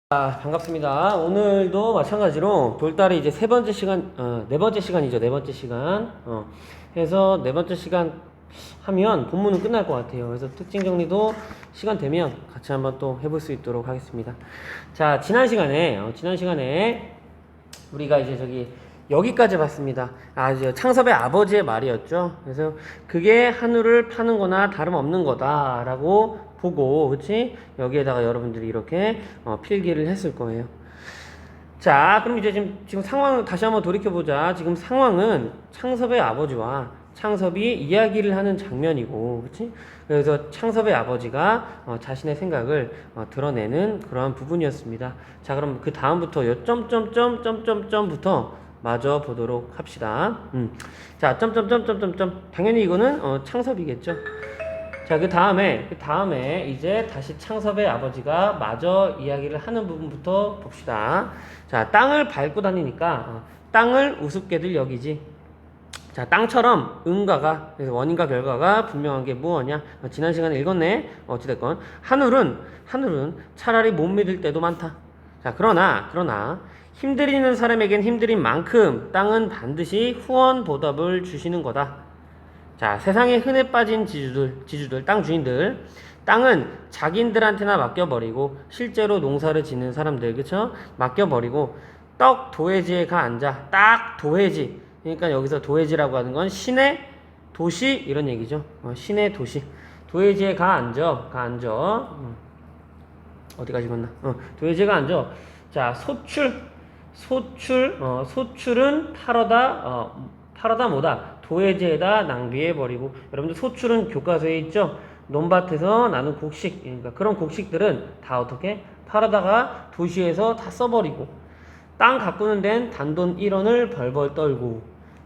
반갑습니다. 오늘도 마찬가지로 돌달이 이제 세 번째 시간, 네 번째 시간이죠. 네 번째 시간. 해서 네 번째 시간 하면 본문은 끝날 것 같아요. 그래서 특징 정리도 시간 되면 같이 한번 또 해볼 수 있도록 하겠습니다. 자, 지난 시간에 우리가 이제 여기까지 봤습니다. 이제 창섭의 아버지의 말이었죠. 그래서 그게 하늘을 파는 거나 다름없는 거다라고 보고, 그치? 여기에다가 여러분들이 이렇게 필기를 했을 거예요. 자, 그럼 이제 지금 상황을 다시 한번 돌이켜보자. 지금 상황은 창섭의 아버지와 창섭이 이야기를 하는 장면이고, 그치? 그래서 창섭의 아버지가 자신의 생각을 드러내는 그러한 부분이었습니다. 자, 그럼 그 다음부터 요 점점점점점점부터 마저 보도록 합시다. 자, 점점점점점점. 당연히 이거는 창섭이겠죠. 자, 그 다음에 이제 다시 창섭의 아버지가 마저 이야기를 하는 부분부터 봅시다. 자, 땅을 밟고 다니니까 땅을 우습게들 여기지. 자, 땅처럼 그래서 원인과 결과가 분명한 게 무엇이냐? 지난 시간에 읽었네. 어찌됐건 하늘은 차라리 못 믿을 때도 많다. 자, 그러나 힘들이는 사람에겐 힘들인 만큼 땅은 반드시 후원 보답을 주시는 거다. 자, 세상에 흔해 빠진 지주들, 땅 주인들, 땅은 자기들한테나 맡겨버리고 실제로 농사를 짓는 사람들, 그쵸? 맡겨버리고 떡 도회지에 가 앉아. 딱 도회지. 그러니까 여기서 도회지라고 하는 건 신의 도시 이런 얘기죠. 신의 도시. 도회지에 가 앉아. 어디까지 갔나? 도회지에 가 앉아. 자, 소출은 팔아다 뭐다? 도해지에다 낭비해버리고. 여러분들 소출은 교과서에 있죠? 논밭에서 나는 곡식, 그러니까 그런 곡식들은 다 어떻게? 팔아다가 도시에서 다 써버리고, 땅 가꾸는 데는 단돈 1원을 벌벌 떨고,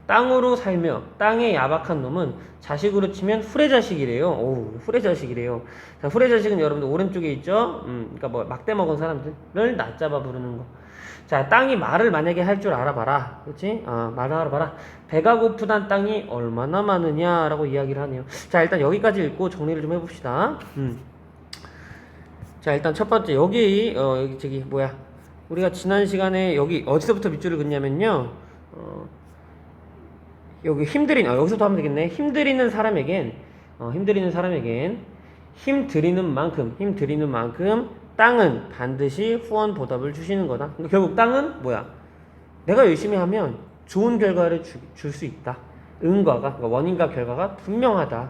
땅으로 살며 땅에 야박한 놈은 자식으로 치면 후레자식이래요. 후레자식이래요. 자, 후레자식은 여러분들 오른쪽에 있죠? 그러니까 뭐 막대 먹은 사람들을 낮잡아 부르는 거. 자, 땅이 말을 만약에 할 줄 알아봐라. 그치? 말을 알아봐라. 배가 고프단 땅이 얼마나 많으냐라고 이야기를 하네요. 자, 일단 여기까지 읽고 정리를 좀 해봅시다. 자, 일단 첫 번째, 여기 우리가 지난 시간에 여기 어디서부터 밑줄을 긋냐면요. 여기 여기서부터 하면 되겠네. 힘들이는 사람에겐 힘 들이는 만큼 땅은 반드시 후원 보답을 주시는 거다. 그러니까 결국 땅은 뭐야? 내가 열심히 하면 좋은 결과를 줄 수 있다. 그러니까 원인과 결과가 분명하다.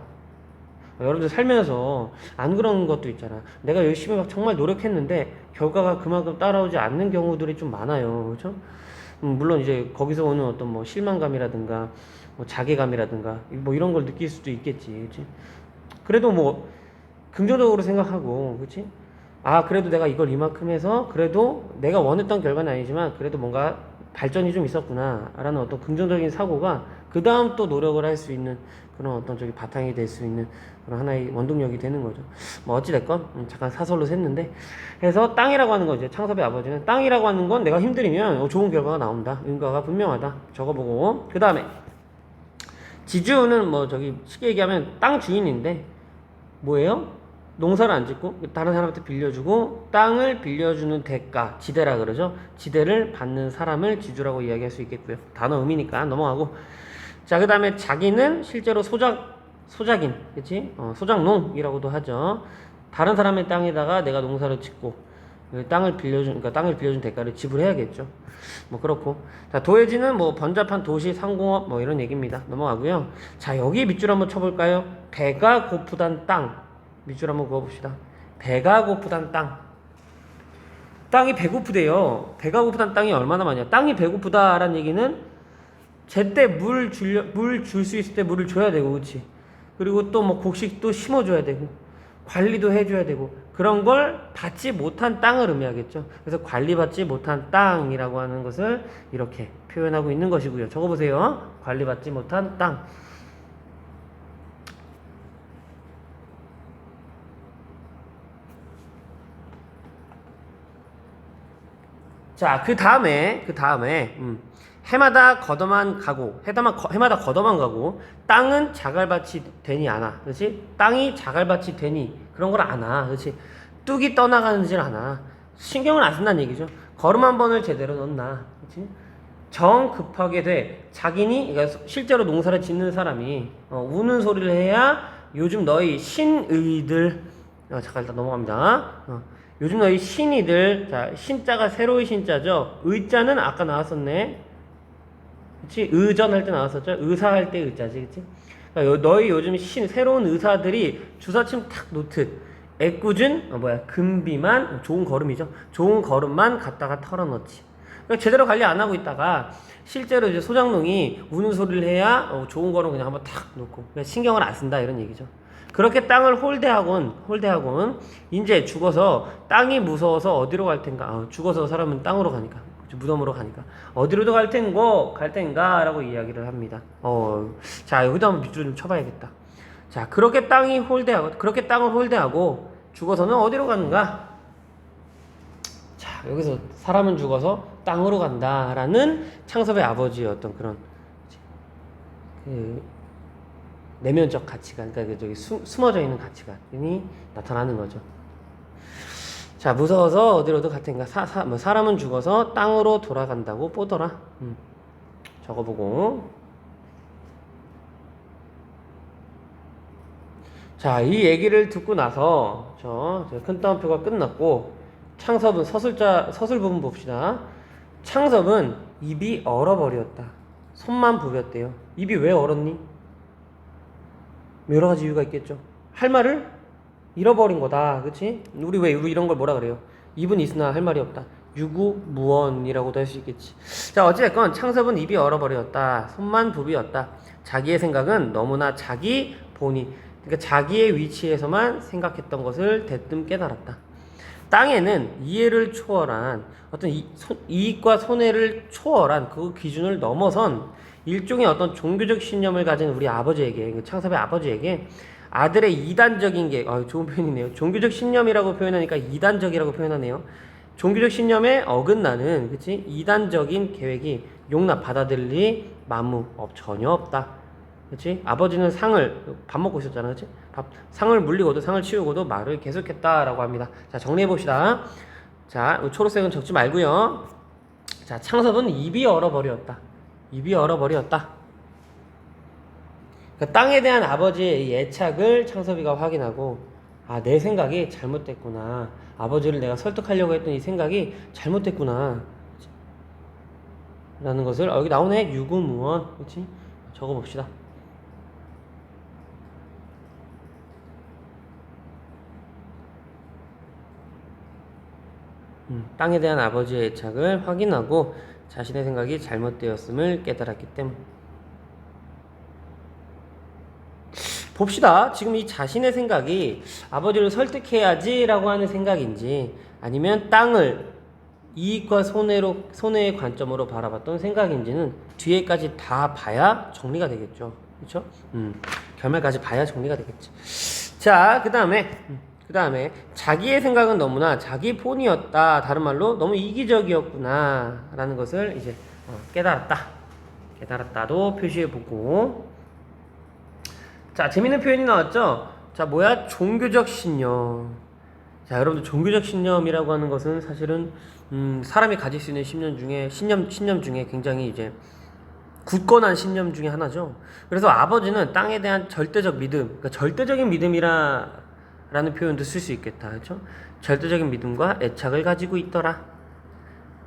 여러분들 살면서 안 그런 것도 있잖아. 내가 열심히 막 정말 노력했는데 결과가 그만큼 따라오지 않는 경우들이 좀 많아요. 그렇죠? 물론 이제 거기서 오는 어떤 뭐 실망감이라든가 뭐 자괴감이라든가 뭐 이런 걸 느낄 수도 있겠지. 그렇지? 그래도 뭐 긍정적으로 생각하고, 그렇지? 그래도 내가 이걸 이만큼 해서 그래도 내가 원했던 결과는 아니지만 그래도 뭔가 발전이 좀 있었구나 라는 어떤 긍정적인 사고가 그 다음 또 노력을 할 수 있는 그런 어떤 바탕이 될 수 있는 그런 하나의 원동력이 되는 거죠. 뭐 어찌됐건 잠깐 사설로 샜는데, 그래서 땅이라고 하는 거죠. 창섭의 아버지는 땅이라고 하는 건 내가 힘들이면 좋은 결과가 나온다. 인과가 분명하다. 적어보고, 그 다음에 지주는 쉽게 얘기하면 땅 주인인데 뭐예요? 농사를 안 짓고 다른 사람한테 빌려주고, 땅을 빌려주는 대가, 지대라 그러죠. 지대를 받는 사람을 지주라고 이야기할 수 있겠고요. 단어 의미니까 넘어가고. 자, 그 다음에 자기는 실제로 소작인, 그치? 소작농이라고도 하죠. 다른 사람의 땅에다가 내가 농사를 짓고 땅을 빌려준 대가를 지불해야겠죠. 뭐 그렇고. 자, 도해지는 번잡한 도시 상공업 이런 얘기입니다. 넘어가고요. 자, 여기 밑줄 한번 쳐볼까요? 배가 고프단 땅. 밑줄 한번 그어봅시다. 배가 고프단 땅. 땅이 배고프대요. 배가 고프단 땅이 얼마나 많냐? 땅이 배고프다라는 얘기는 제때 물 줄 수 있을 때 물을 줘야 되고, 그렇지? 그리고 또 곡식도 심어줘야 되고, 관리도 해줘야 되고, 그런 걸 받지 못한 땅을 의미하겠죠. 그래서 관리받지 못한 땅이라고 하는 것을 이렇게 표현하고 있는 것이고요. 적어보세요. 관리받지 못한 땅. 자, 그 다음에 해마다 걷어만 가고, 땅은 자갈밭이 되니 않아. 그렇지? 땅이 자갈밭이 되니 그런 걸 안 하. 그렇지? 뚝이 떠나가는지를 않아. 신경을 안 쓴다는 얘기죠. 걸음 한 번을 제대로 넣나, 그렇지? 정 급하게 돼. 자기니, 그러니까 실제로 농사를 짓는 사람이 우는 소리를 해야 요즘 너희 신의들, 잠깐 일단 넘어갑니다. 요즘 너희 신이들, 자, 신자가 새로운 신자죠. 의자는 아까 나왔었네. 그치? 의전 할 때 나왔었죠. 의사 할 때 의자지, 그치? 그러니까 너희 요즘 새로운 의사들이 주사침 탁 놓듯 애꿎은 금비만, 좋은 걸음이죠. 좋은 걸음만 갖다가 털어넣지. 그러니까 제대로 관리 안 하고 있다가 실제로 이제 소장농이 우는 소리를 해야 좋은 걸음 그냥 한번 탁 놓고 신경을 안 쓴다 이런 얘기죠. 그렇게 땅을 홀대하곤 이제 죽어서 땅이 무서워서 어디로 갈 텐가? 죽어서 사람은 땅으로 가니까, 무덤으로 가니까 어디로도 갈 텐가라고 이야기를 합니다. 자, 여기도 한번 밑줄을 좀 쳐봐야겠다. 자, 그렇게 땅을 홀대하고 죽어서는 어디로 가는가? 자, 여기서 사람은 죽어서 땅으로 간다라는 창섭의 아버지의 어떤 그런 내면적 가치관, 그러니까 저기 숨어져 있는 가치관이 나타나는 거죠. 자, 무서워서 어디로도 갈 텐가? 사람은 죽어서 땅으로 돌아간다고 보더라. 적어보고. 자, 이 얘기를 듣고 나서 저 큰 따옴표가 끝났고 창섭은 서술 부분 봅시다. 창섭은 입이 얼어버렸다. 손만 부볐대요. 입이 왜 얼었니? 여러 가지 이유가 있겠죠. 할 말을 잃어버린 거다. 그치? 우리 왜 이런 걸 뭐라 그래요? 입은 있으나 할 말이 없다. 유구무원이라고도 할 수 있겠지. 자, 어찌됐건 창섭은 입이 얼어버렸다. 손만 부비었다. 자기의 생각은 너무나 자기 본인, 그러니까 자기의 위치에서만 생각했던 것을 대뜸 깨달았다. 땅에는 이해를 초월한 어떤 이익과 손해를 초월한 그 기준을 넘어선 일종의 어떤 종교적 신념을 가진 우리 아버지에게, 창섭의 아버지에게 아들의 이단적인 계획, 좋은 표현이네요. 종교적 신념이라고 표현하니까 이단적이라고 표현하네요. 종교적 신념에 어긋나는, 그치? 이단적인 계획이 받아들일 만무 전혀 없다. 그치? 아버지는 밥 먹고 있었잖아, 그치? 상을 물리고도, 상을 치우고도 말을 계속했다라고 합니다. 자, 정리해봅시다. 자, 초록색은 적지 말고요. 자, 창섭은 입이 얼어버렸다. 그러니까 땅에 대한 아버지의 애착을 창섭이가 확인하고, 내 생각이 잘못됐구나. 아버지를 내가 설득하려고 했던 이 생각이 잘못됐구나. 라는 것을, 여기 나오네. 유구무원. 그치? 적어봅시다. 땅에 대한 아버지의 애착을 확인하고 자신의 생각이 잘못되었음을 깨달았기 때문. 봅시다. 지금 이 자신의 생각이 아버지를 설득해야지 라고 하는 생각인지, 아니면 땅을 이익과 손해의 관점으로 바라봤던 생각인지는 뒤에까지 다 봐야 정리가 되겠죠. 그렇죠? 결말까지 봐야 정리가 되겠지. 자, 그 다음에 자기의 생각은 너무나 자기 본이었다. 다른 말로 너무 이기적이었구나 라는 것을 이제 깨달았다도 표시해보고. 자, 재밌는 표현이 나왔죠? 자, 뭐야? 종교적 신념. 자, 여러분들, 종교적 신념이라고 하는 것은 사실은 사람이 가질 수 있는 신념 중에 굉장히 이제 굳건한 신념 중에 하나죠. 그래서 아버지는 땅에 대한 절대적 믿음, 그러니까 절대적인 믿음이라는 표현도 쓸 수 있겠다. 그렇죠? 절대적인 믿음과 애착을 가지고 있더라.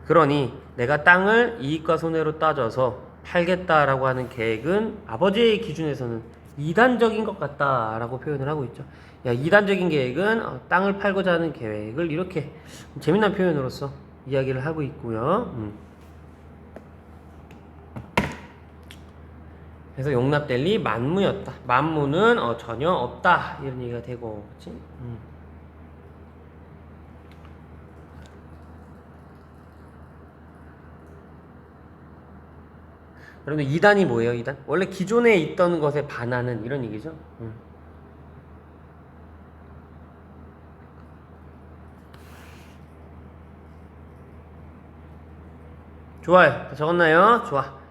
그러니 내가 땅을 이익과 손해로 따져서 팔겠다라고 하는 계획은 아버지의 기준에서는 이단적인 것 같다라고 표현을 하고 있죠. 이단적인 계획은 땅을 팔고자 하는 계획을 이렇게 재미난 표현으로서 이야기를 하고 있고요. 그래서 용납될 리 만무였다. 만무는 전혀 없다 이런 얘기가 되고, 그렇지? 여러분들, 이단이 뭐예요? 이단? 원래 기존에 있던 것에 반하는 이런 얘기죠. 좋아요. 적었나요? 좋아.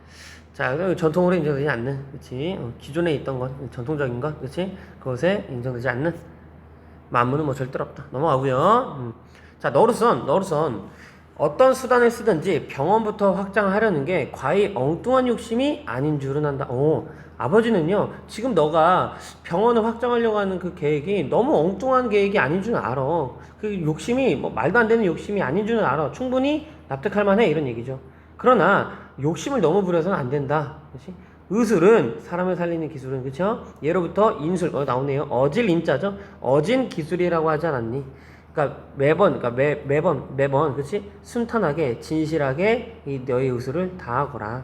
자, 전통으로 인정되지 않는, 그렇지? 기존에 있던 것, 전통적인 것, 그렇지? 그것에 인정되지 않는 만무는 절대로 없다. 넘어가고요. 자, 너로선 어떤 수단을 쓰든지 병원부터 확장하려는 게 과히 엉뚱한 욕심이 아닌 줄은 안다. 아버지는요, 지금 너가 병원을 확장하려고 하는 그 계획이 너무 엉뚱한 계획이 아닌 줄은 알아. 그 욕심이 뭐 말도 안 되는 욕심이 아닌 줄은 알아. 충분히 납득할 만해. 이런 얘기죠. 그러나 욕심을 너무 부려서는 안 된다. 그렇지? 의술은 사람을 살리는 기술은, 그렇죠? 예로부터 인술, 나오네요. 어질 인자죠. 어진 기술이라고 하지 않았니? 그러니까 매번, 그렇지? 순탄하게, 진실하게 이 너의 의술을 다하거라.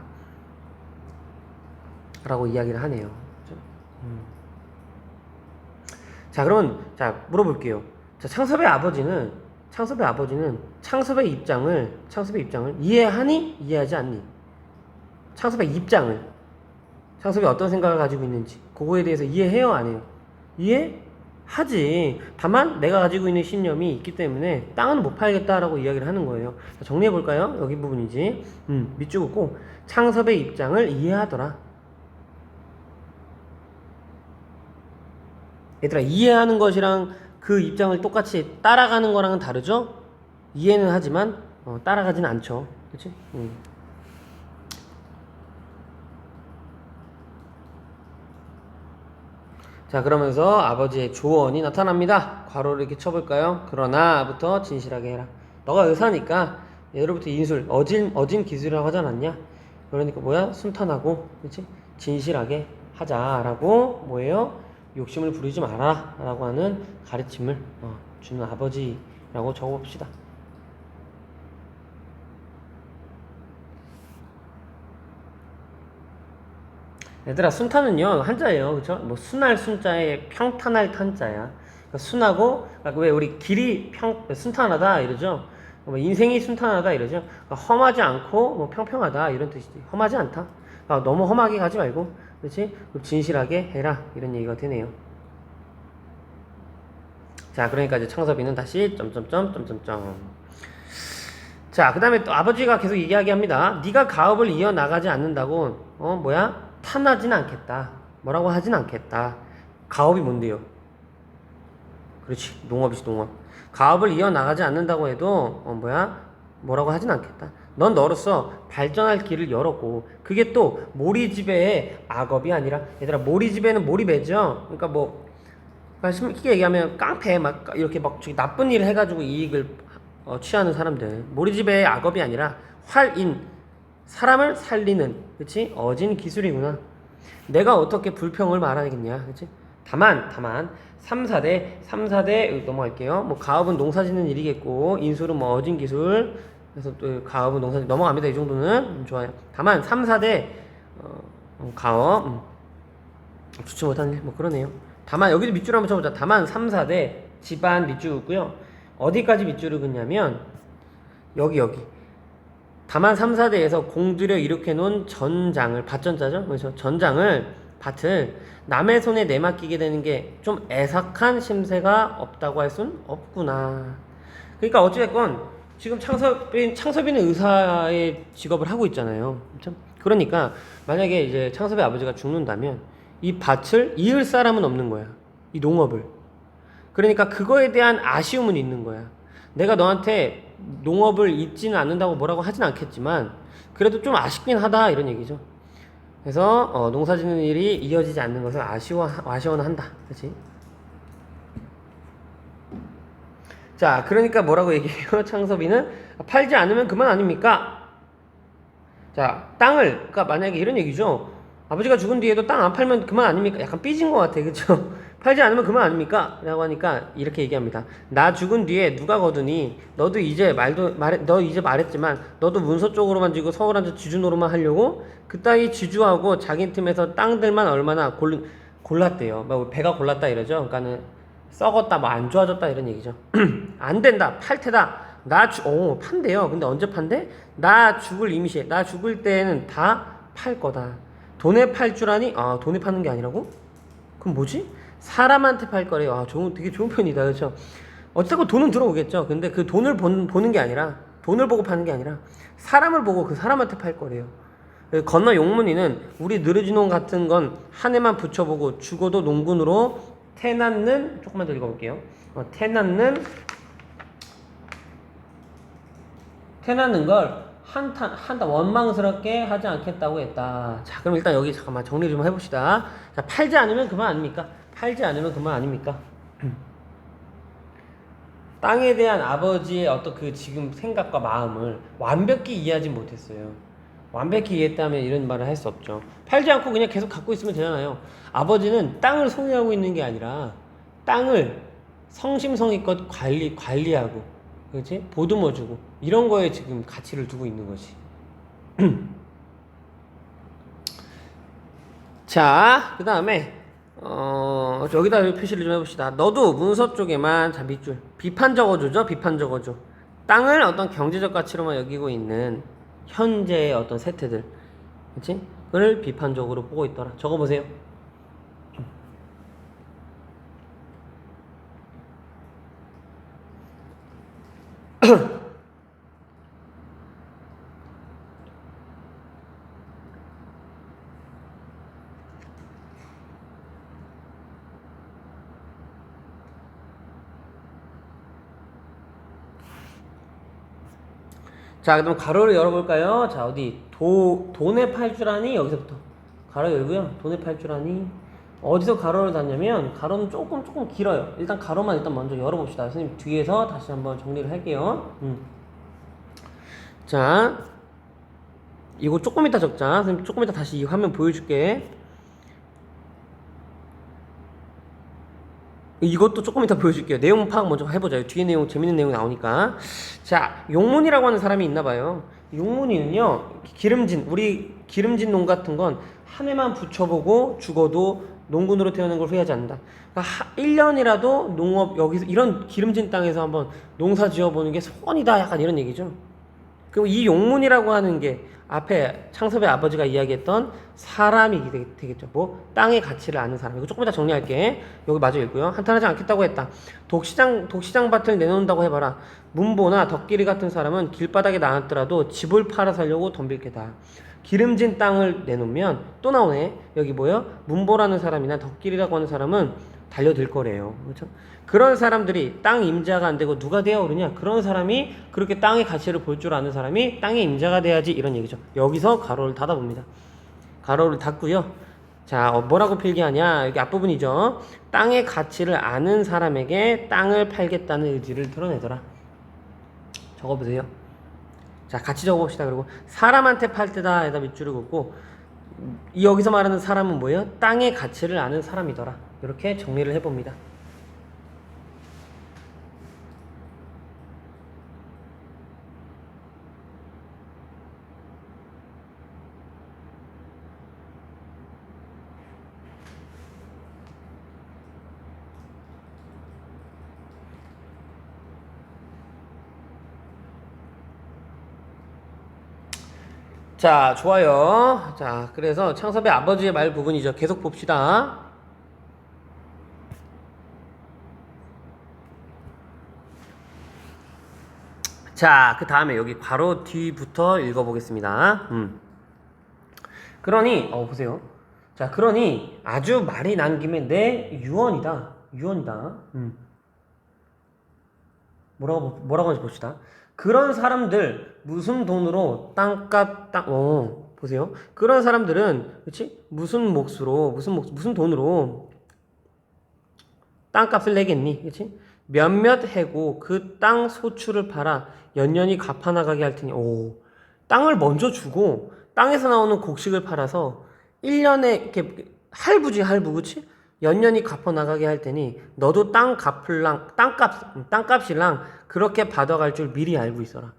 라고 이야기를 하네요. 그렇죠? 자, 그러면, 자, 물어볼게요. 자, 창섭의 아버지는 창섭의 입장을 이해하니? 이해하지 않니? 창섭이 어떤 생각을 가지고 있는지, 그거에 대해서 이해해요? 안 해요? 이해하지. 다만, 내가 가지고 있는 신념이 있기 때문에 땅은 못 팔겠다라고 이야기를 하는 거예요. 자, 정리해볼까요? 여기 부분이지. 밑줄 긋고, 창섭의 입장을 이해하더라. 얘들아, 이해하는 것이랑 그 입장을 똑같이 따라가는 거랑은 다르죠? 이해는 하지만 따라가지는 않죠. 그치? 자, 그러면서 아버지의 조언이 나타납니다. 괄호를 이렇게 쳐볼까요? 그러나부터 진실하게 해라. 너가 의사니까 예로부터 인술, 어진 기술이라고 하지 않았냐? 그러니까 뭐야? 순탄하고, 그치? 진실하게 하자라고 뭐예요? 욕심을 부리지 마라 라고 하는 가르침을 주는 아버지라고 적어봅시다. 얘들아, 순탄은요 한자예요. 그쵸? 뭐 순할 순자에 평탄할 탄자야. 그러니까 순하고, 그러니까 왜 우리 길이 순탄하다 이러죠? 뭐 인생이 순탄하다 이러죠? 그러니까 험하지 않고 뭐 평평하다 이런 뜻이지. 험하지 않다. 그러니까 너무 험하게 가지 말고, 그렇지? 진실하게 해라 이런 얘기가 되네요. 자, 그러니까 이제 창섭이는 다시 점점점. 자, 그 다음에 또 아버지가 계속 이야기합니다. 네가 가업을 이어나가지 않는다고 탄하진 않겠다. 뭐라고 하진 않겠다. 가업이 뭔데요? 그렇지, 농업이지, 농업. 가업을 이어나가지 않는다고 해도 뭐라고 하진 않겠다. 넌 너로서 발전할 길을 열었고, 그게 또 모리지배의 악업이 아니라, 얘들아, 모리지배는 모리배죠. 그러니까 쉽게 얘기하면 깡패 이렇게 나쁜 일을 해가지고 이익을 취하는 사람들. 모리지배의 악업이 아니라 활인, 사람을 살리는, 그치? 어진 기술이구나. 내가 어떻게 불평을 말하겠냐, 그치? 다만 3, 4대 넘어갈게요. 뭐 가업은 농사 짓는 일이겠고, 인술은 뭐 어진 기술, 그래서 또 가업은 농사 넘어갑니다. 이 정도는 좋아요. 다만 3, 4대 가업 좋지 못한 일, 뭐 그러네요. 다만 여기도 밑줄 한번 쳐보자. 다만 3, 4대 집안 밑줄 긋고요. 어디까지 밑줄을 긋냐면 여기 다만 3, 4대에서 공들여 일으켜 놓은 전장을, 밭전자죠? 그래서 밭을 남의 손에 내맡기게 되는 게 좀 애석한 심세가 없다고 할 순 없구나. 그러니까 어찌됐건 지금 창섭이는 의사의 직업을 하고 있잖아요. 그렇죠? 그러니까 만약에 이제 창섭의 아버지가 죽는다면 이 밭을 이을 사람은 없는 거야. 이 농업을. 그러니까 그거에 대한 아쉬움은 있는 거야. 내가 너한테 농업을 잇지는 않는다고 뭐라고 하진 않겠지만 그래도 좀 아쉽긴 하다 이런 얘기죠. 그래서 농사 짓는 일이 이어지지 않는 것을 아쉬워는 한다. 그렇지? 자, 그러니까 뭐라고 얘기해요? 창섭이는 팔지 않으면 그만 아닙니까? 자, 그러니까 만약에 이런 얘기죠. 아버지가 죽은 뒤에도 땅 안 팔면 그만 아닙니까? 약간 삐진 것 같아, 그쵸? 팔지 않으면 그만 아닙니까? 라고 하니까 이렇게 얘기합니다. 나 죽은 뒤에 누가 거두니? 너 이제 말했지만 너도 문서 쪽으로만 지고 서울한테 지주 노릇만 하려고 그따위 지주하고 자기 팀에서 땅들만 얼마나 골랐대요. 뭐 배가 골랐다 이러죠. 그러니까는 썩었다, 뭐 안 좋아졌다 이런 얘기죠. 안 된다, 팔 테다. 판대요. 근데 언제 판대? 나 죽을 임시에, 나 죽을 때는 다 팔 거다. 돈에 팔 줄 아니? 돈에 파는 게 아니라고? 그럼 뭐지? 사람한테 팔 거래요. 되게 좋은 편이다. 그렇죠? 어쨌든 돈은 들어오겠죠. 근데 그 돈을 보는 게 아니라, 돈을 보고 파는 게 아니라 사람을 보고 그 사람한테 팔 거래요. 건너 용문이는 우리 느르지농 같은 건 한 해만 붙여보고 죽어도 농군으로 태낫는, 조금만 더 읽어볼게요. 태낫는 태어나는 걸 한탄 원망스럽게 하지 않겠다고 했다. 자, 그럼 일단 여기 잠깐만 정리 좀 해봅시다. 자, 팔지 않으면 그만 아닙니까? 팔지 않으면 그만 아닙니까? 땅에 대한 아버지의 어떤 그 지금 생각과 마음을 완벽히 이해하지 못했어요. 완벽히 이해했다면 이런 말을 할 수 없죠. 팔지 않고 그냥 계속 갖고 있으면 되잖아요. 아버지는 땅을 소유하고 있는 게 아니라 땅을 성심성의껏 관리하고, 그렇지? 보듬어주고 이런 거에 지금 가치를 두고 있는 거지. 자, 그 다음에 여기다 표시를 좀 해봅시다. 너도 문서 쪽에만, 자, 밑줄 비판 적어주죠. 비판 적어줘. 땅을 어떤 경제적 가치로만 여기고 있는 현재의 어떤 세태들, 그렇지? 그걸 비판적으로 보고 있더라. 적어보세요. 자, 그럼 가로를 열어볼까요? 자, 어디 돈에 팔 줄 아니? 여기서부터 가로 열고요. 돈에 팔 줄 아니? 어디서 가로를 닫냐면 가로는 조금 길어요. 일단 가로만 일단 먼저 열어봅시다. 선생님 뒤에서 다시 한번 정리를 할게요. 자, 이거 조금 이따 적자. 선생님 조금 이따 다시 이 화면 보여줄게. 이것도 조금 이따 보여줄게요. 내용 파악 먼저 해보자. 뒤에 내용, 재밌는 내용 나오니까. 자, 용문이라고 하는 사람이 있나봐요. 용문이는요, 우리 기름진 농 같은 건 한 해만 붙여보고 죽어도 농군으로 태어난 걸 후회하지 않는다. 그러니까 1년이라도 농업, 여기서 이런 기름진 땅에서 한번 농사 지어보는 게 소원이다. 약간 이런 얘기죠. 그럼 이 용문이라고 하는 게 앞에 창섭의 아버지가 이야기했던 사람이 되겠죠. 뭐 땅의 가치를 아는 사람. 이거 조금 이따 정리할게. 여기 마저 읽고요. 한탄하지 않겠다고 했다. 독시장 밭을 내놓는다고 해봐라. 문보나 덕길이 같은 사람은 길바닥에 나왔더라도 집을 팔아 살려고 덤빌 게다. 기름진 땅을 내놓으면 또 나오네. 여기 뭐요? 문보라는 사람이나 덕길이라고 하는 사람은 달려들 거래요. 그렇죠? 그런 사람들이 땅 임자가 안 되고 누가 되어 오르냐? 그런 사람이, 그렇게 땅의 가치를 볼 줄 아는 사람이 땅의 임자가 돼야지, 이런 얘기죠. 여기서 가로를 닫아봅니다. 가로를 닫고요. 자, 뭐라고 필기하냐? 여기 앞부분이죠. 땅의 가치를 아는 사람에게 땅을 팔겠다는 의지를 드러내더라. 적어보세요. 자, 같이 적어봅시다. 그리고 사람한테 팔 때다 에다 밑줄을 긋고, 여기서 말하는 사람은 뭐예요? 땅의 가치를 아는 사람이더라. 이렇게 정리를 해봅니다. 자, 좋아요. 자, 그래서 창섭의 아버지의 말 부분이죠. 계속 봅시다. 자, 그 다음에 여기 괄호 뒤부터 읽어보겠습니다. 그러니, 보세요. 자, 그러니 아주 말이 난 김에 내 유언이다. 뭐라고 하는지 봅시다. 그런 사람들 무슨 돈으로 보세요. 그런 사람들은, 그렇지? 무슨 돈으로 땅값을 내겠니? 그렇지? 몇몇 해고 그 땅 소출을 팔아 연년이 갚아나가게 할 테니. 땅을 먼저 주고 땅에서 나오는 곡식을 팔아서 1년에 이렇게 할부, 그치? 연년이 갚아나가게 할 테니 너도 땅값이랑 그렇게 받아갈 줄 미리 알고 있어라.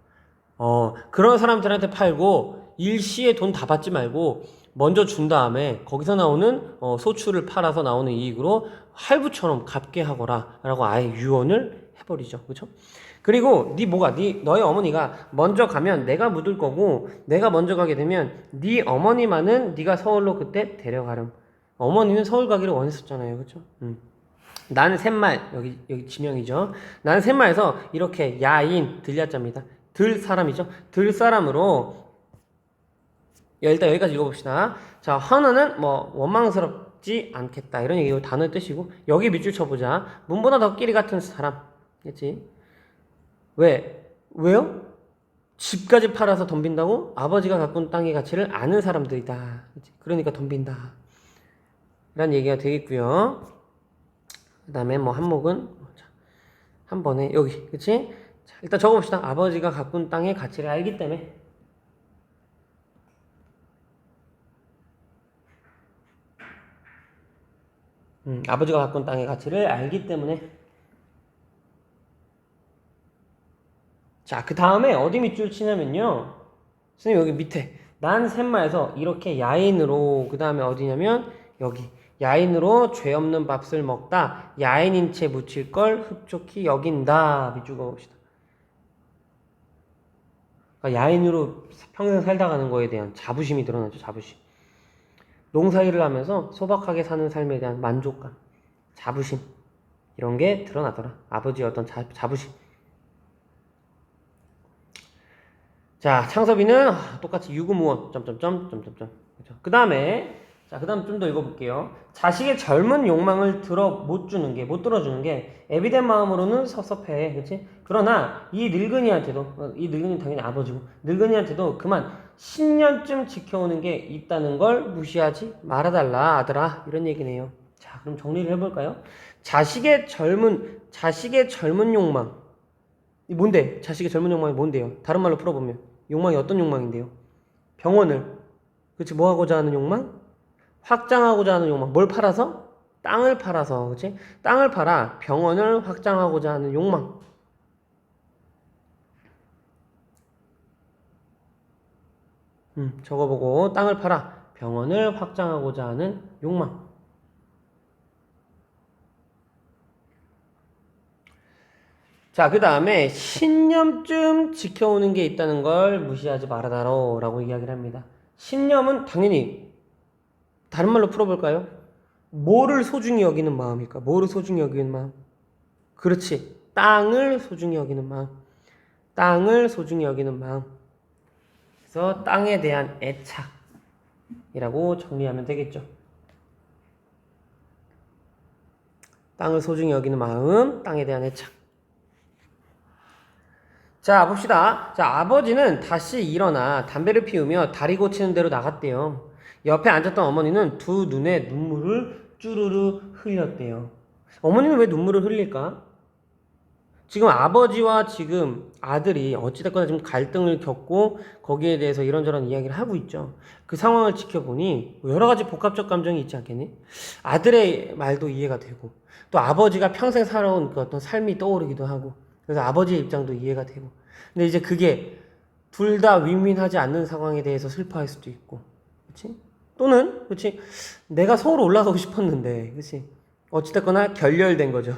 그런 사람들한테 팔고 일시에 돈 다 받지 말고 먼저 준 다음에 거기서 나오는 소출을 팔아서 나오는 이익으로 할부처럼 갚게 하거라 라고 아예 유언을 해버리죠. 그렇죠? 그리고 너의 어머니가 먼저 가면 내가 묻을 거고, 내가 먼저 가게 되면 네 어머니만은 네가 서울로 그때 데려가렴. 어머니는 서울 가기를 원했었잖아요. 그렇죠? 나는 셋말, 여기 지명이죠. 나는 셋말에서 이렇게 야인, 들야자입니다. 들 사람이죠. 들 사람으로, 일단 여기까지 읽어봅시다. 자, 헌어는 뭐 원망스럽지 않겠다 이런 얘기고 단어의 뜻이고, 여기 밑줄 쳐보자. 문보다 덕길이 같은 사람, 그렇지? 왜요? 집까지 팔아서 덤빈다고? 아버지가 갖고 온 땅의 가치를 아는 사람들이다. 그치? 그러니까 덤빈다. 라는 얘기가 되겠고요. 그 다음에 뭐 한목은 한 번에 여기 그치? 자, 일단 적어봅시다. 아버지가 갖고 온 땅의 가치를 알기 때문에 아버지가 갖고 온 땅의 가치를 알기 때문에 자, 그 다음에 어디 밑줄 치냐면요. 선생님 여기 밑에 난 셋마에서 이렇게 야인으로 그 다음에 어디냐면 여기 야인으로 죄 없는 밥을 먹다 야인인 채 묻힐 걸 흡족히 여긴다. 밑줄 그어봅시다. 그러니까 야인으로 평생 살다 가는 거에 대한 자부심이 드러나죠. 자부심. 농사일을 하면서 소박하게 사는 삶에 대한 만족감, 자부심 이런 게 드러나더라. 아버지의 어떤 자부심. 자, 창섭이는 똑같이 유구무원 점점점. 그렇죠. 그 다음에 자, 그 다음 좀 더 읽어볼게요. 자식의 젊은 욕망을 못 들어주는 게 애비된 마음으로는 섭섭해. 그치? 그러나 이 늙은이한테도, 이 늙은이는 당연히 아버지고, 늙은이한테도 그만 10년쯤 지켜오는 게 있다는 걸 무시하지 말아달라, 아들아. 이런 얘기네요. 자, 그럼 정리를 해볼까요? 자식의 젊은 욕망. 이 뭔데? 자식의 젊은 욕망이 뭔데요? 다른 말로 풀어보면 욕망이 어떤 욕망인데요? 병원을 그치 뭐 하고자 하는 욕망? 확장하고자 하는 욕망. 뭘 팔아서? 땅을 팔아서 그치? 땅을 팔아 병원을 확장하고자 하는 욕망. 적어보고 땅을 팔아 병원을 확장하고자 하는 욕망. 자, 그 다음에 신념쯤 지켜오는 게 있다는 걸 무시하지 말아다로 라고 이야기를 합니다. 신념은 당연히 다른 말로 풀어볼까요? 뭐를 소중히 여기는 마음일까? 뭐를 소중히 여기는 마음? 그렇지. 땅을 소중히 여기는 마음. 땅을 소중히 여기는 마음. 그래서 땅에 대한 애착이라고 정리하면 되겠죠. 땅을 소중히 여기는 마음, 땅에 대한 애착. 자, 봅시다. 자, 아버지는 다시 일어나 담배를 피우며 다리 고치는 대로 나갔대요. 옆에 앉았던 어머니는 두 눈에 눈물을 쭈르르 흘렸대요. 어머니는 왜 눈물을 흘릴까? 지금 아버지와 지금 아들이 어찌됐거나 지금 갈등을 겪고 거기에 대해서 이런저런 이야기를 하고 있죠. 그 상황을 지켜보니 여러 가지 복합적 감정이 있지 않겠니? 아들의 말도 이해가 되고 또 아버지가 평생 살아온 그 어떤 삶이 떠오르기도 하고 그래서 아버지의 입장도 이해가 되고 근데 이제 그게 둘 다 윈윈하지 않는 상황에 대해서 슬퍼할 수도 있고 그렇지? 또는 그렇지? 내가 서울 올라가고 싶었는데 그렇지? 어찌됐거나 결렬된 거죠.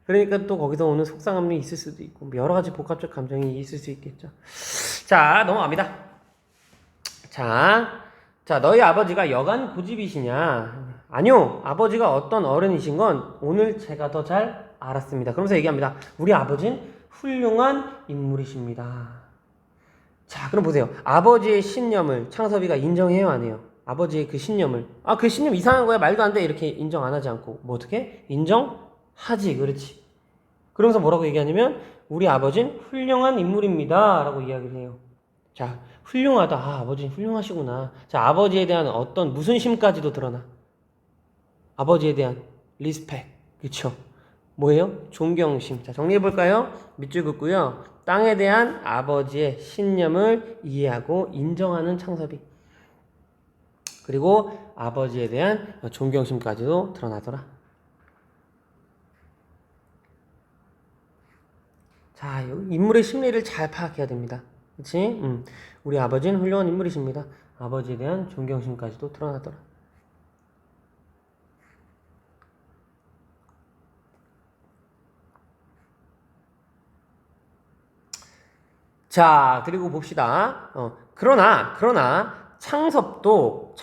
그러니까 또 거기서 오는 속상함이 있을 수도 있고 여러 가지 복합적 감정이 있을 수 있겠죠. 자, 넘어갑니다. 자, 너희 아버지가 여간 고집이시냐? 아니요, 아버지가 어떤 어른이신 건 오늘 제가 더 잘 알았습니다. 그러면서 얘기합니다. 우리 아버지는 훌륭한 인물이십니다. 자, 그럼 보세요. 아버지의 신념을 창섭이가 인정해요, 안 해요? 아버지의 그 신념을. 아, 그 신념 이상한 거야, 말도 안 돼. 이렇게 인정 안 하지 않고. 뭐 어떻게? 인정하지, 그렇지. 그러면서 뭐라고 얘기하냐면, 우리 아버지는 훌륭한 인물입니다. 라고 이야기를 해요. 자, 훌륭하다. 아, 아버지는 훌륭하시구나. 자, 아버지에 대한 어떤 무슨 심까지도 드러나. 아버지에 대한 리스펙. 그쵸? 뭐예요? 존경심. 자, 정리해볼까요? 밑줄 긋고요. 땅에 대한 아버지의 신념을 이해하고 인정하는 창섭이. 그리고 아버지에 대한 존경심까지도 드러나더라. 자, 인물의 심리를 잘 파악해야 됩니다. 그치? 우리 아버지는 훌륭한 인물이십니다. 아버지에 대한 존경심까지도 드러나더라. 자, 그리고 봅시다. 그러나 창섭도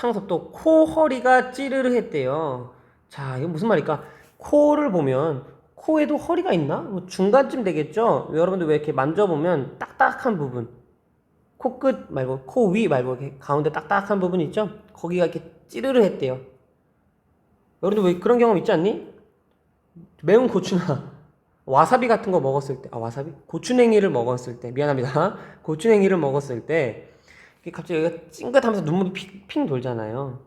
코 허리가 찌르르 했대요. 자, 이거 무슨 말일까? 코를 보면 코에도 허리가 있나? 뭐 중간쯤 되겠죠? 여러분들 왜 이렇게 만져보면 딱딱한 부분, 코끝 말고 코 위 말고 이렇게 가운데 딱딱한 부분 있죠? 거기가 이렇게 찌르르 했대요. 여러분들 왜 그런 경험 있지 않니? 매운 고추나 와사비 같은 거 먹었을 때, 와사비? 고추냉이를 먹었을 때, 미안합니다. 고추냉이를 먹었을 때, 이게 갑자기 여기가 찡긋하면서 눈물이 핑 돌잖아요.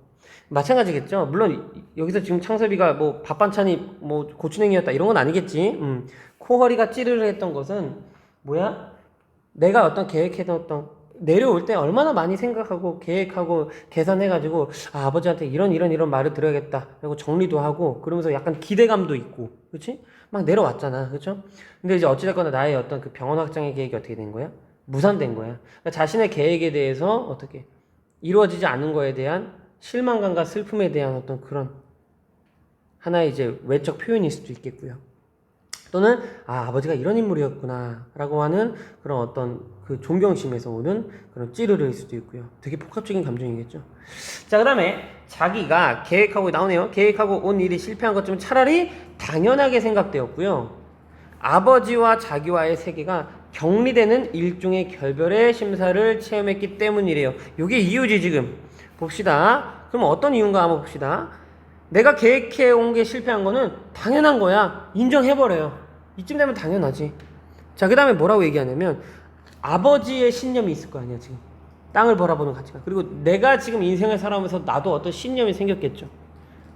마찬가지겠죠? 물론, 여기서 지금 창섭이가 뭐 밥 반찬이 뭐 고추냉이였다, 이런 건 아니겠지? 코허리가 찌르르 했던 것은, 뭐야? 내가 어떤 계획했던 내려올 때 얼마나 많이 생각하고 계획하고 계산해가지고 아버지한테 이런 말을 드려야겠다 그리고 정리도 하고 그러면서 약간 기대감도 있고 그렇지? 막 내려왔잖아 그렇죠? 근데 이제 어찌됐거나 나의 어떤 그 병원 확장의 계획이 어떻게 된 거야? 무산된 거야. 그러니까 자신의 계획에 대해서 어떻게 이루어지지 않은 거에 대한 실망감과 슬픔에 대한 어떤 그런 하나의 이제 외적 표현일 수도 있겠고요. 또는 아버지가 이런 인물이었구나 라고 하는 그런 어떤 그 존경심에서 오는 그런 찌르르일 수도 있고요. 되게 복합적인 감정이겠죠. 자, 그 다음에 자기가 계획하고 나오네요. 계획하고 온 일이 실패한 것쯤은 차라리 당연하게 생각되었고요. 아버지와 자기와의 세계가 격리되는 일종의 결별의 심사를 체험했기 때문이래요. 이게 이유지 지금. 봅시다. 그럼 어떤 이유인가 한번 봅시다. 내가 계획해 온 게 실패한 거는 당연한 거야. 인정해버려요. 이쯤 되면 당연하지. 자, 그 다음에 뭐라고 얘기하냐면 아버지의 신념이 있을 거 아니야 지금. 땅을 바라보는 가치가. 그리고 내가 지금 인생을 살아오면서 나도 어떤 신념이 생겼겠죠.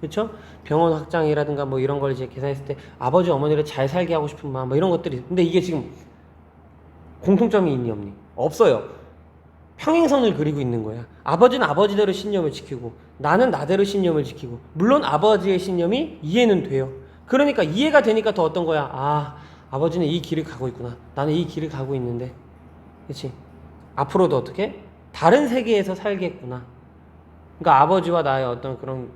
그렇죠? 병원 확장이라든가 뭐 이런 걸 이제 계산했을 때 아버지 어머니를 잘 살게 하고 싶은 마음 뭐 이런 것들이. 근데 이게 지금 공통점이 있니 없니? 없어요. 평행선을 그리고 있는 거야. 아버지는 아버지대로 신념을 지키고 나는 나대로 신념을 지키고 물론 아버지의 신념이 이해는 돼요. 그러니까 이해가 되니까 더 어떤 거야. 아버지는 이 길을 가고 있구나. 나는 이 길을 가고 있는데 그치? 앞으로도 어떻게? 다른 세계에서 살겠구나. 그러니까 아버지와 나의 어떤 그런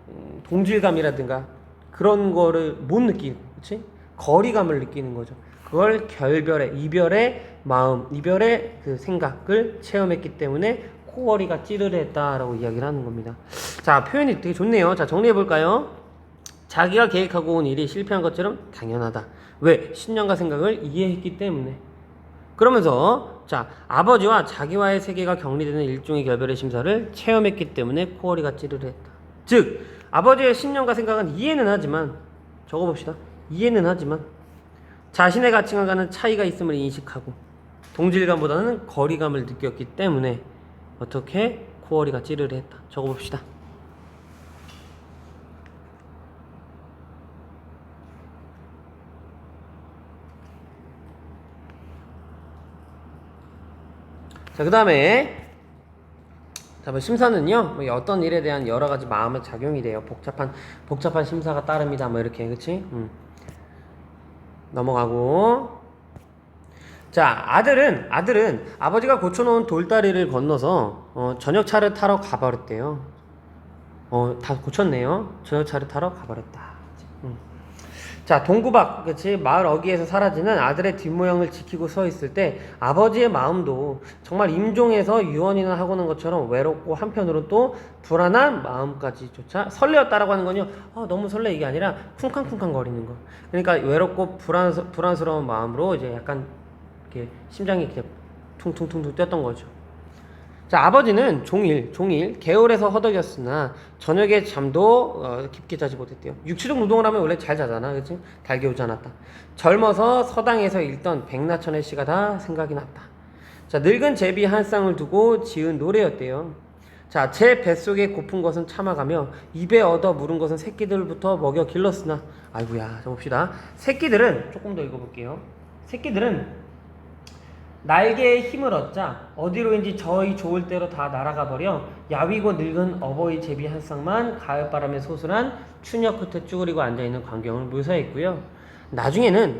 동질감이라든가 그런 거를 못 느끼고 그치? 거리감을 느끼는 거죠. 그걸 이별의 마음, 이별의 그 생각을 체험했기 때문에 코어리가 찌르르했다라고 이야기를 하는 겁니다. 자, 표현이 되게 좋네요. 자, 정리해볼까요? 자기가 계획하고 온 일이 실패한 것처럼 당연하다. 왜? 신념과 생각을 이해했기 때문에. 그러면서 자, 아버지와 자기와의 세계가 격리되는 일종의 결별의 심사를 체험했기 때문에 코어리가 찌르르했다. 즉, 아버지의 신념과 생각은 이해는 하지만 적어봅시다. 이해는 하지만 자신의 가치관과는 차이가 있음을 인식하고 동질감보다는 거리감을 느꼈기 때문에 어떻게 코어리가 찌르르했다. 적어봅시다. 자, 그 다음에 심사는요, 어떤 일에 대한 여러 가지 마음의 작용이 돼요. 복잡한 심사가 따릅니다. 뭐 이렇게, 그치? 넘어가고. 자, 아들은 아버지가 고쳐놓은 돌다리를 건너서 저녁차를 타러 가버렸대요. 다 고쳤네요. 저녁차를 타러 가버렸다. 자, 동구박, 그치? 마을 어귀에서 사라지는 아들의 뒷모양을 지키고 서 있을 때 아버지의 마음도 정말 임종에서 유언이나 하고는 것처럼 외롭고 한편으로 또 불안한 마음까지조차 설레었다라고 하는 건요. 너무 설레 이게 아니라 쿵쾅쿵쾅 거리는 거. 그러니까 외롭고 불안스러운 마음으로 이제 약간 이렇게 심장이 그냥 퉁퉁퉁퉁 뛰었던 거죠. 자, 아버지는 종일 개울에서 허덕였으나 저녁에 잠도 깊게 자지 못했대요. 육체적 노동을 하면 원래 잘 자잖아, 그치? 달게 오지 않았다. 젊어서 서당에서 읽던 백나천의 시가 다 생각이 났다. 자, 늙은 제비 한 쌍을 두고 지은 노래였대요. 자, 제 뱃속에 고픈 것은 참아가며 입에 얻어 물은 것은 새끼들부터 먹여 길렀으나. 아이고야, 자 봅시다. 새끼들은 조금 더 읽어볼게요. 새끼들은 날개에 힘을 얻자 어디로인지 저희 좋을 대로 다 날아가 버려 야위고 늙은 어버이 제비 한 쌍만 가을바람에 소순한 추녀 끝에 쭈그리고 앉아있는 광경을 묘사했고요. 나중에는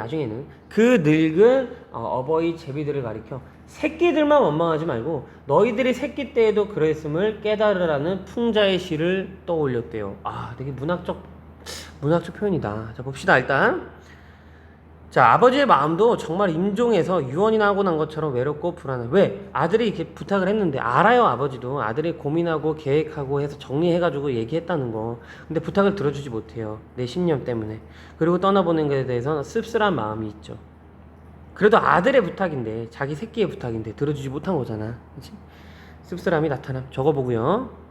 그 늙은 어버이 제비들을 가리켜 새끼들만 원망하지 말고 너희들이 새끼 때에도 그랬음을 깨달으라는 풍자의 시를 떠올렸대요. 되게 문학적 표현이다. 자, 봅시다. 일단 자, 아버지의 마음도 정말 임종에서 유언이나 하고 난 것처럼 외롭고 불안해. 왜? 아들이 이렇게 부탁을 했는데 알아요. 아버지도 아들이 고민하고 계획하고 해서 정리해가지고 얘기했다는 거. 근데 부탁을 들어주지 못해요. 내 신념 때문에. 그리고 떠나보낸 것에 대해서 씁쓸한 마음이 있죠. 그래도 아들의 부탁인데 자기 새끼의 부탁인데 들어주지 못한 거잖아. 그치? 씁쓸함이 나타남. 적어보고요.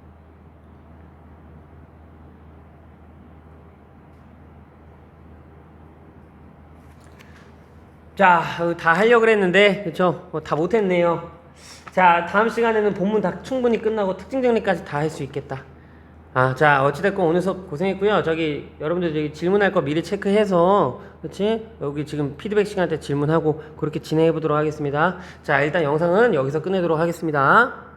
자, 다 하려고 그랬는데, 그쵸? 다 못했네요. 자, 다음 시간에는 본문 다 충분히 끝나고 특징 정리까지 다 할 수 있겠다. 아, 자, 어찌됐건 오늘 수업 고생했고요. 여러분들 질문할 거 미리 체크해서, 그치? 여기 지금 피드백 시간 때 질문하고, 그렇게 진행해 보도록 하겠습니다. 자, 일단 영상은 여기서 끝내도록 하겠습니다.